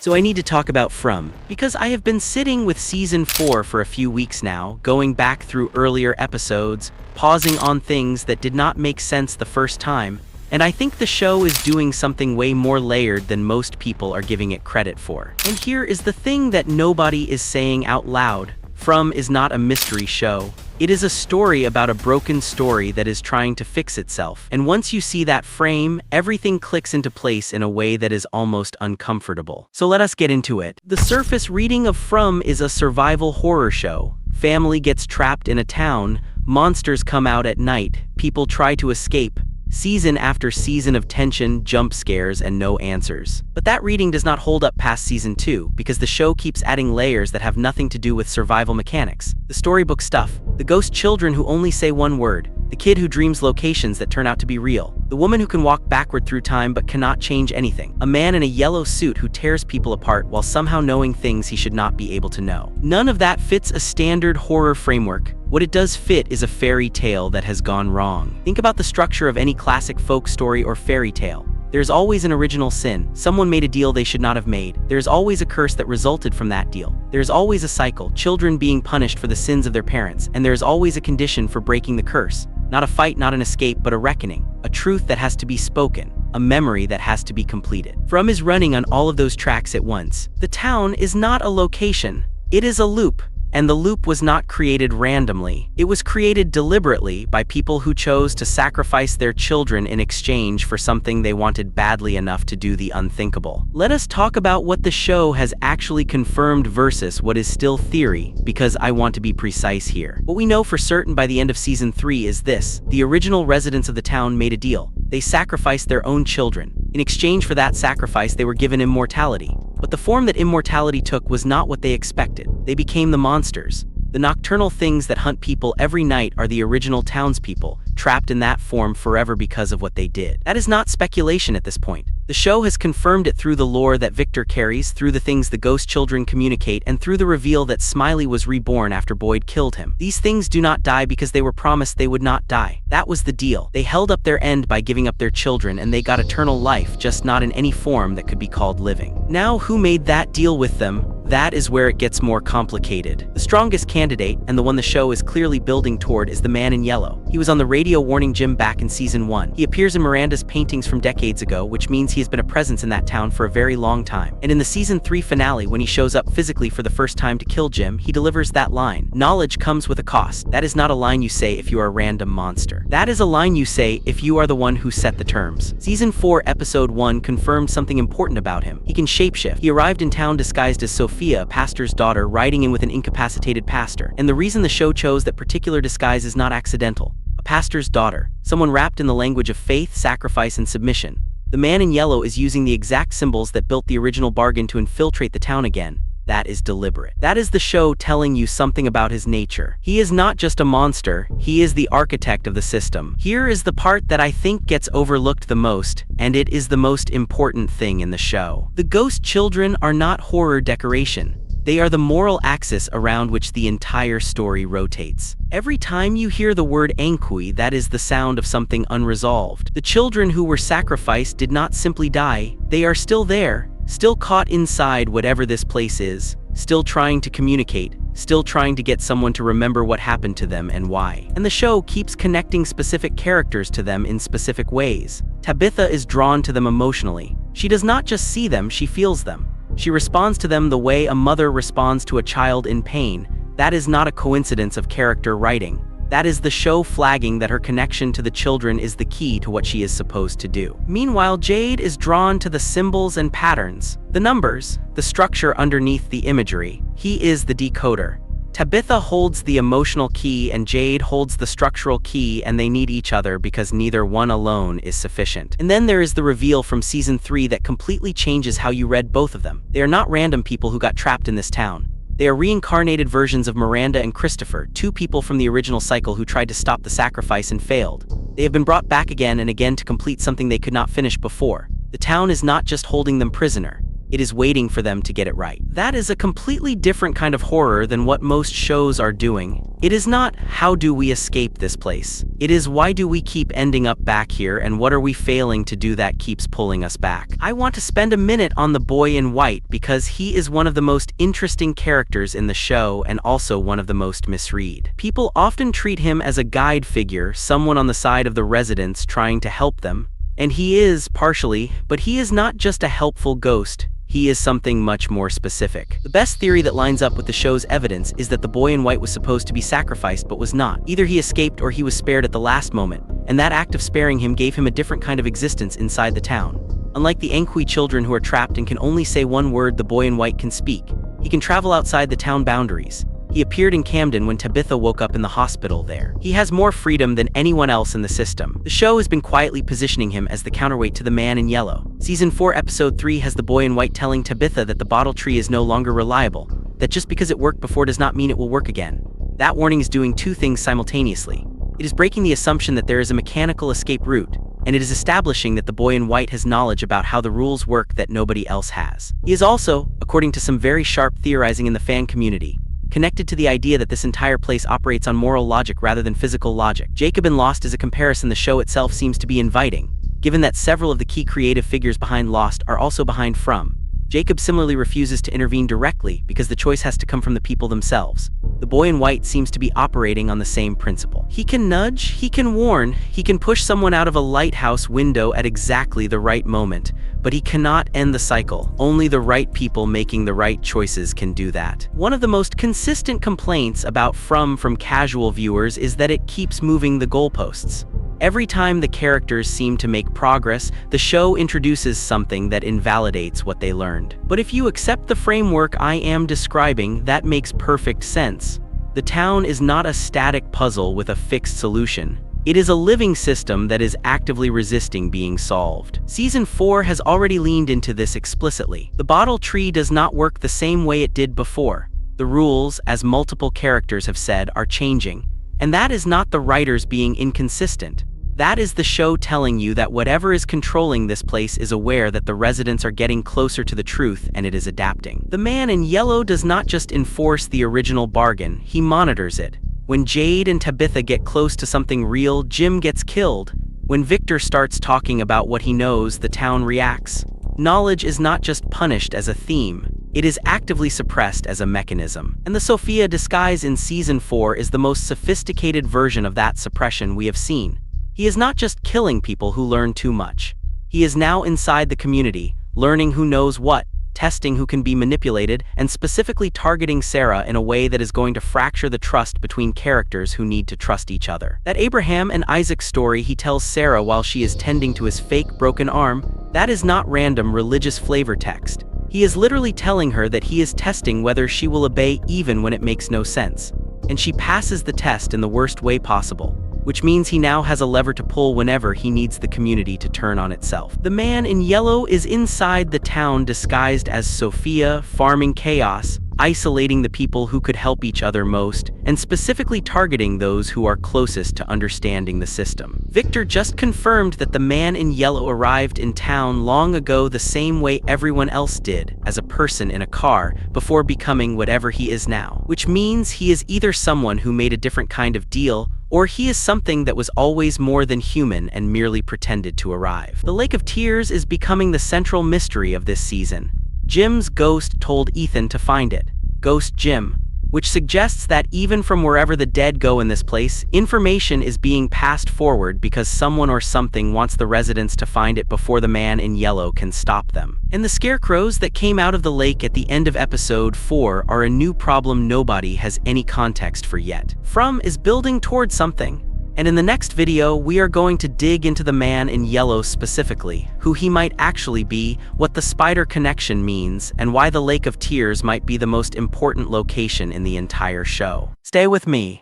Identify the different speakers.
Speaker 1: So I need to talk about From, because I have been sitting with Season 4 for a few weeks now, going back through earlier episodes, pausing on things that did not make sense the first time, and I think the show is doing something way more layered than most people are giving it credit for. And here is the thing that nobody is saying out loud. From is not a mystery show. It is a story about a broken story that is trying to fix itself. And once you see that frame, everything clicks into place in a way that is almost uncomfortable. So let us get into it. The surface reading of From is a survival horror show. Family gets trapped in a town, monsters come out at night, people try to escape. Season after season of tension, jump scares, and no answers. But that reading does not hold up past Season 2, because the show keeps adding layers that have nothing to do with survival mechanics. The storybook stuff, the ghost children who only say one word, the kid who dreams locations that turn out to be real, the woman who can walk backward through time but cannot change anything, a man in a yellow suit who tears people apart while somehow knowing things he should not be able to know. None of that fits a standard horror framework. What it does fit is a fairy tale that has gone wrong. Think about the structure of any classic folk story or fairy tale. There's always an original sin. Someone made a deal they should not have made. There's always a curse that resulted from that deal. There's always a cycle, children being punished for the sins of their parents, and there's always a condition for breaking the curse. Not a fight, not an escape, but a reckoning. A truth that has to be spoken. A memory that has to be completed. From is running on all of those tracks at once. The town is not a location. It is a loop. And the loop was not created randomly. It was created deliberately by people who chose to sacrifice their children in exchange for something they wanted badly enough to do the unthinkable. Let us talk about what the show has actually confirmed versus what is still theory, because I want to be precise here. What we know for certain by the end of Season 3 is this: the original residents of the town made a deal. They sacrificed their own children. In exchange for that sacrifice, they were given immortality. But the form that immortality took was not what they expected. They became the monsters. The nocturnal things that hunt people every night are the original townspeople, trapped in that form forever because of what they did. That is not speculation at this point. The show has confirmed it through the lore that Victor carries, through the things the ghost children communicate, and through the reveal that Smiley was reborn after Boyd killed him. These things do not die because they were promised they would not die. That was the deal. They held up their end by giving up their children, and they got eternal life, just not in any form that could be called living. Now, who made that deal with them? That is where it gets more complicated. The strongest candidate, and the one the show is clearly building toward, is the man in yellow. He was on the radio warning Jim back in Season 1. He appears in Miranda's paintings from decades ago, which means he has been a presence in that town for a very long time. And in the Season 3 finale, when he shows up physically for the first time to kill Jim, he delivers that line: "Knowledge comes with a cost." That is not a line you say if you are a random monster. That is a line you say if you are the one who set the terms. Season 4, Episode 1 confirmed something important about him. He can shapeshift. He arrived in town disguised as Sophia, a pastor's daughter, riding in with an incapacitated pastor. And the reason the show chose that particular disguise is not accidental. A pastor's daughter, someone wrapped in the language of faith, sacrifice, and submission. The man in yellow is using the exact symbols that built the original bargain to infiltrate the town again. That is deliberate. That is the show telling you something about his nature. He is not just a monster, he is the architect of the system. Here is the part that I think gets overlooked the most, and it is the most important thing in the show. The ghost children are not horror decoration. They are the moral axis around which the entire story rotates. Every time you hear the word Ankhui, that is the sound of something unresolved. The children who were sacrificed did not simply die. They are still there, still caught inside whatever this place is, still trying to communicate, still trying to get someone to remember what happened to them and why. And the show keeps connecting specific characters to them in specific ways. Tabitha is drawn to them emotionally. She does not just see them, she feels them. She responds to them the way a mother responds to a child in pain. That is not a coincidence of character writing. That is the show flagging that her connection to the children is the key to what she is supposed to do. Meanwhile, Jade is drawn to the symbols and patterns, the numbers, the structure underneath the imagery. He is the decoder. Tabitha holds the emotional key and Jade holds the structural key, and they need each other because neither one alone is sufficient. And then there is the reveal from Season 3 that completely changes how you read both of them. They are not random people who got trapped in this town. They are reincarnated versions of Miranda and Christopher, two people from the original cycle who tried to stop the sacrifice and failed. They have been brought back again and again to complete something they could not finish before. The town is not just holding them prisoner. It is waiting for them to get it right. That is a completely different kind of horror than what most shows are doing. It is not, how do we escape this place? It is, why do we keep ending up back here, and what are we failing to do that keeps pulling us back? I want to spend a minute on the boy in white because he is one of the most interesting characters in the show and also one of the most misread. People often treat him as a guide figure, someone on the side of the residents trying to help them. And he is, partially, but he is not just a helpful ghost. He is something much more specific. The best theory that lines up with the show's evidence is that the boy in white was supposed to be sacrificed but was not. Either he escaped or he was spared at the last moment, and that act of sparing him gave him a different kind of existence inside the town. Unlike the Anghui children who are trapped and can only say one word, the boy in white can speak. He can travel outside the town boundaries. He appeared in Camden when Tabitha woke up in the hospital there. He has more freedom than anyone else in the system. The show has been quietly positioning him as the counterweight to the man in yellow. Season 4 episode 3 has the boy in white telling Tabitha that the bottle tree is no longer reliable, that just because it worked before does not mean it will work again. That warning is doing two things simultaneously. It is breaking the assumption that there is a mechanical escape route, and it is establishing that the boy in white has knowledge about how the rules work that nobody else has. He is also, according to some very sharp theorizing in the fan community, connected to the idea that this entire place operates on moral logic rather than physical logic. Jacob in Lost is a comparison the show itself seems to be inviting, given that several of the key creative figures behind Lost are also behind From. Jacob similarly refuses to intervene directly because the choice has to come from the people themselves. The boy in white seems to be operating on the same principle. He can nudge, he can warn, he can push someone out of a lighthouse window at exactly the right moment, but he cannot end the cycle. Only the right people making the right choices can do that. One of the most consistent complaints about From casual viewers is that it keeps moving the goalposts. Every time the characters seem to make progress, the show introduces something that invalidates what they learned. But if you accept the framework I am describing, that makes perfect sense. The town is not a static puzzle with a fixed solution. It is a living system that is actively resisting being solved. Season 4 has already leaned into this explicitly. The bottle tree does not work the same way it did before. The rules, as multiple characters have said, are changing. And that is not the writers being inconsistent. That is the show telling you that whatever is controlling this place is aware that the residents are getting closer to the truth and it is adapting. The man in yellow does not just enforce the original bargain, he monitors it. When Jade and Tabitha get close to something real, Jim gets killed. When Victor starts talking about what he knows, the town reacts. Knowledge is not just punished as a theme, it is actively suppressed as a mechanism. And the Sophia disguise in Season 4 is the most sophisticated version of that suppression we have seen. He is not just killing people who learn too much. He is now inside the community, learning who knows what, testing who can be manipulated, and specifically targeting Sarah in a way that is going to fracture the trust between characters who need to trust each other. That Abraham and Isaac story he tells Sarah while she is tending to his fake broken arm, that is not random religious flavor text. He is literally telling her that he is testing whether she will obey even when it makes no sense. And she passes the test in the worst way possible, which means he now has a lever to pull whenever he needs the community to turn on itself. The man in yellow is inside the town disguised as Sophia, farming chaos, isolating the people who could help each other most, and specifically targeting those who are closest to understanding the system. Victor just confirmed that the man in yellow arrived in town long ago the same way everyone else did, as a person in a car, before becoming whatever he is now. Which means he is either someone who made a different kind of deal, or he is something that was always more than human and merely pretended to arrive. The Lake of Tears is becoming the central mystery of this season. Jim's ghost told Ethan to find it, Ghost Jim, which suggests that even from wherever the dead go in this place, information is being passed forward because someone or something wants the residents to find it before the man in yellow can stop them. And the scarecrows that came out of the lake at the end of episode 4 are a new problem nobody has any context for yet. From is building towards something. And in the next video, we are going to dig into the man in yellow specifically, who he might actually be, what the spider connection means, and why the Lake of Tears might be the most important location in the entire show. Stay with me.